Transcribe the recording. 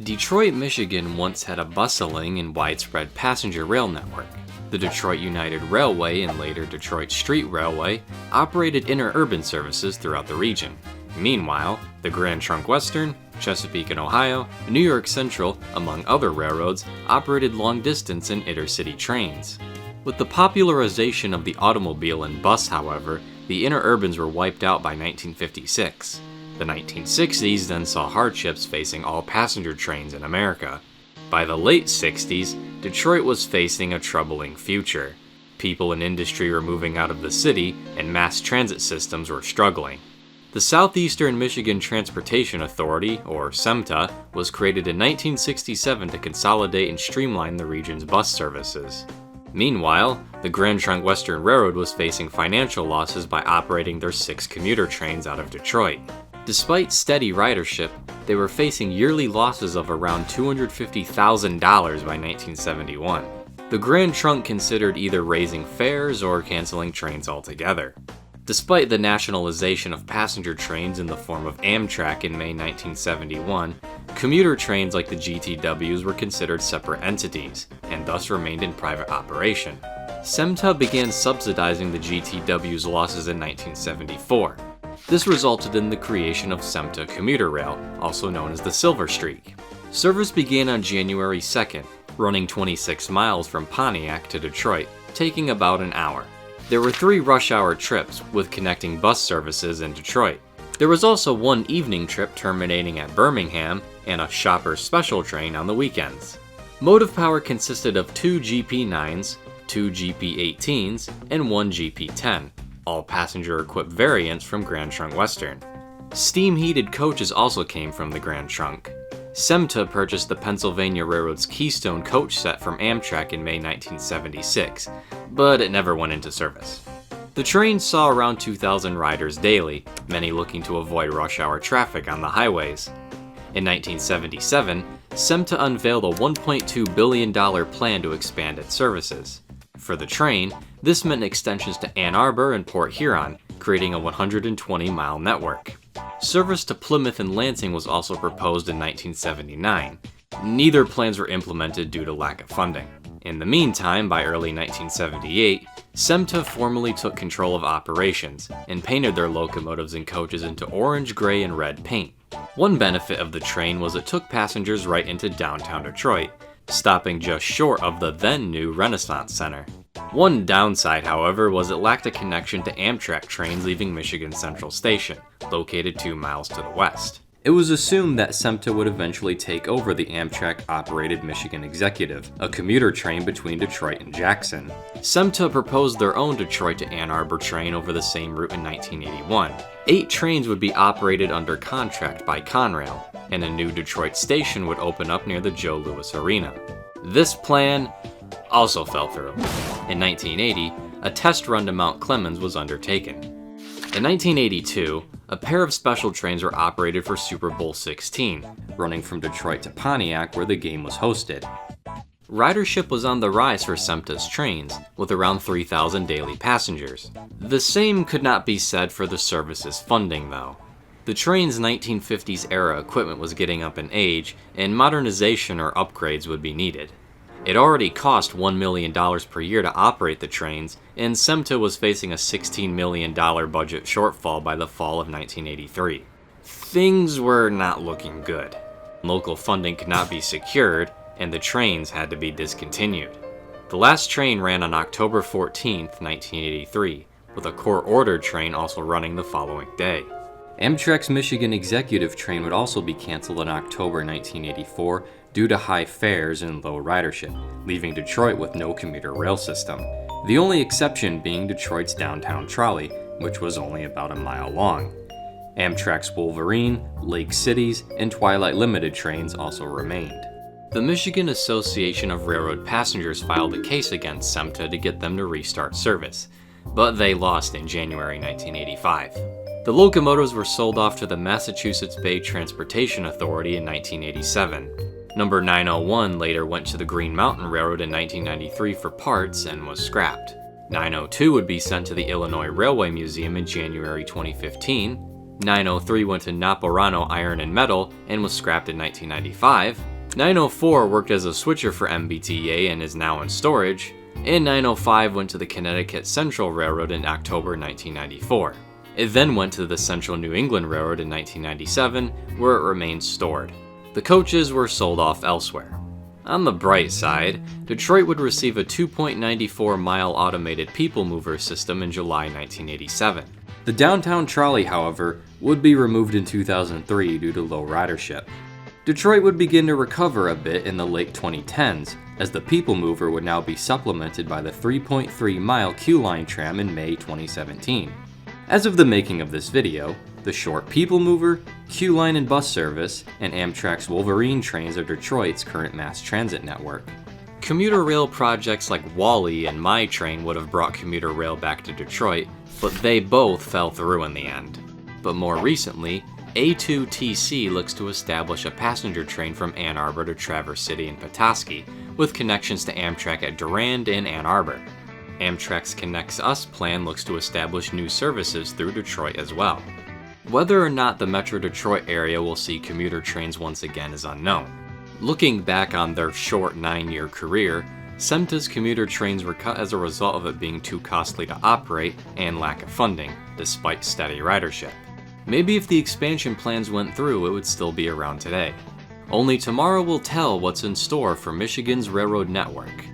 Detroit, Michigan once had a bustling and widespread passenger rail network. The Detroit United Railway and later Detroit Street Railway operated interurban services throughout the region. Meanwhile, the Grand Trunk Western, Chesapeake and Ohio, New York Central, among other railroads, operated long-distance and intercity trains. With the popularization of the automobile and bus, however, the interurbans were wiped out by 1956. The 1960s then saw hardships facing all passenger trains in America. By the late 60s, Detroit was facing a troubling future. People and industry were moving out of the city, and mass transit systems were struggling. The Southeastern Michigan Transportation Authority, or SEMTA, was created in 1967 to consolidate and streamline the region's bus services. Meanwhile, the Grand Trunk Western Railroad was facing financial losses by operating their 6 commuter trains out of Detroit. Despite steady ridership, they were facing yearly losses of around $250,000 by 1971. The Grand Trunk considered either raising fares or canceling trains altogether. Despite the nationalization of passenger trains in the form of Amtrak in May 1971, commuter trains like the GTWs were considered separate entities, and thus remained in private operation. SEMTA began subsidizing the GTW's losses in 1974. This resulted in the creation of SEMTA Commuter Rail, also known as the Silver Streak. Service began on January 2nd, running 26 miles from Pontiac to Detroit, taking about an hour. There were 3 rush-hour trips, with connecting bus services in Detroit. There was also one evening trip terminating at Birmingham, and a shopper special train on the weekends. Motive power consisted of 2 GP9s, 2 GP18s, and 1 GP10, all passenger-equipped variants from Grand Trunk Western. Steam-heated coaches also came from the Grand Trunk. SEMTA purchased the Pennsylvania Railroad's Keystone coach set from Amtrak in May 1976, but it never went into service. The train saw around 2,000 riders daily, many looking to avoid rush-hour traffic on the highways. In 1977, SEMTA unveiled a $1.2 billion plan to expand its services. For the train, this meant extensions to Ann Arbor and Port Huron, creating a 120-mile network. Service to Plymouth and Lansing was also proposed in 1979. Neither plans were implemented due to lack of funding. In the meantime, by early 1978, SEMTA formally took control of operations and painted their locomotives and coaches into orange, gray, and red paint. One benefit of the train was it took passengers right into downtown Detroit, stopping just short of the then-new Renaissance Center. One downside, however, was it lacked a connection to Amtrak trains leaving Michigan Central Station, located 2 miles to the west. It was assumed that SEMTA would eventually take over the Amtrak-operated Michigan Executive, a commuter train between Detroit and Jackson. SEMTA proposed their own Detroit to Ann Arbor train over the same route in 1981. 8 trains would be operated under contract by Conrail, and a new Detroit station would open up near the Joe Louis Arena. This plan also fell through. In 1980, a test run to Mount Clemens was undertaken. In 1982, a pair of special trains were operated for Super Bowl XVI, running from Detroit to Pontiac where the game was hosted. Ridership was on the rise for SEMTA's trains, with around 3,000 daily passengers. The same could not be said for the service's funding, though. The train's 1950s-era equipment was getting up in age, and modernization or upgrades would be needed. It already cost $1 million per year to operate the trains, and SEMTA was facing a $16 million budget shortfall by the fall of 1983. Things were not looking good. Local funding could not be secured, and the trains had to be discontinued. The last train ran on October 14, 1983, with a court-ordered train also running the following day. Amtrak's Michigan Executive train would also be canceled in October 1984 due to high fares and low ridership, leaving Detroit with no commuter rail system. The only exception being Detroit's downtown trolley, which was only about a mile long. Amtrak's Wolverine, Lake Cities, and Twilight Limited trains also remained. The Michigan Association of Railroad Passengers filed a case against SEMTA to get them to restart service, but they lost in January 1985. The locomotives were sold off to the Massachusetts Bay Transportation Authority in 1987. Number 901 later went to the Green Mountain Railroad in 1993 for parts and was scrapped. 902 would be sent to the Illinois Railway Museum in January 2015. 903 went to Naporano Iron and Metal and was scrapped in 1995. 904 worked as a switcher for MBTA and is now in storage, and 905 went to the Connecticut Central Railroad in October 1994. It then went to the Central New England Railroad in 1997, where it remains stored. The coaches were sold off elsewhere. On the bright side, Detroit would receive a 2.94-mile automated people mover system in July 1987. The downtown trolley, however, would be removed in 2003 due to low ridership. Detroit would begin to recover a bit in the late 2010s, as the people mover would now be supplemented by the 3.3-mile Q-Line tram in May 2017. As of the making of this video, the short people mover, Q-Line and bus service, and Amtrak's Wolverine trains are Detroit's current mass transit network. Commuter rail projects like Wally and My Train would have brought commuter rail back to Detroit, but they both fell through in the end. But more recently, A2TC looks to establish a passenger train from Ann Arbor to Traverse City and Petoskey, with connections to Amtrak at Durand and Ann Arbor. Amtrak's Connects Us plan looks to establish new services through Detroit as well. Whether or not the Metro Detroit area will see commuter trains once again is unknown. Looking back on their short 9-year career, SEMTA's commuter trains were cut as a result of it being too costly to operate and lack of funding, despite steady ridership. Maybe if the expansion plans went through, it would still be around today. Only tomorrow will tell what's in store for Michigan's railroad network.